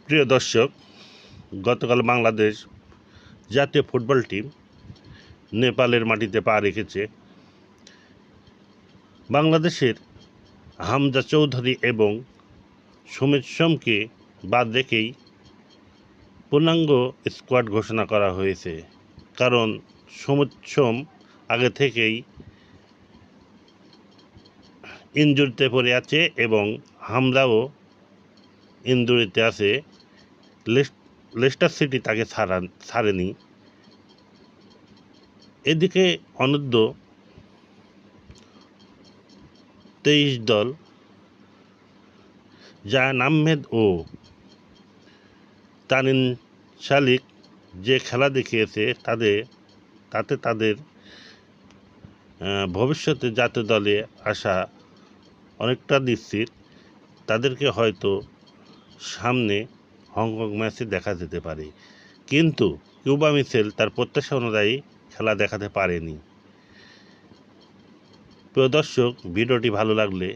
প্রিয় দর্শক, গতকাল বাংলাদেশ জাতীয় ফুটবল টিম নেপালের মাটিতে পা রেখেছে। বাংলাদেশের হামজা চৌধুরী এবং সুমিত সোমকে বাদ রেখেই পূর্ণাঙ্গ স্কোয়াড ঘোষণা করা হয়েছে। কারণ সুমিত সোম আগে থেকেই ইনজুরিতে পড়ে আছে এবং হামজাও ইনজুরিতে আছে। লেস্টার সিটি তাকে ছাড়েনি। এদিকে অনূর্ধ্ব 23 দল জায়ান আহমেদ ও তানিম শালিক যে খেলা দেখিয়েছে তাতে তাদের ভবিষ্যতে জাতীয় দলে আসা অনেকটা নিশ্চিত। তাদেরকে হয়তো সামনে হংকং ম্যাচে দেখা যেতে পারে, কিন্তু কিউবা মিচেল তার প্রত্যাশা অনুযায়ী খেলা দেখাতে পারেনি। প্রিয় দর্শক, ভিডিওটি ভালো লাগলে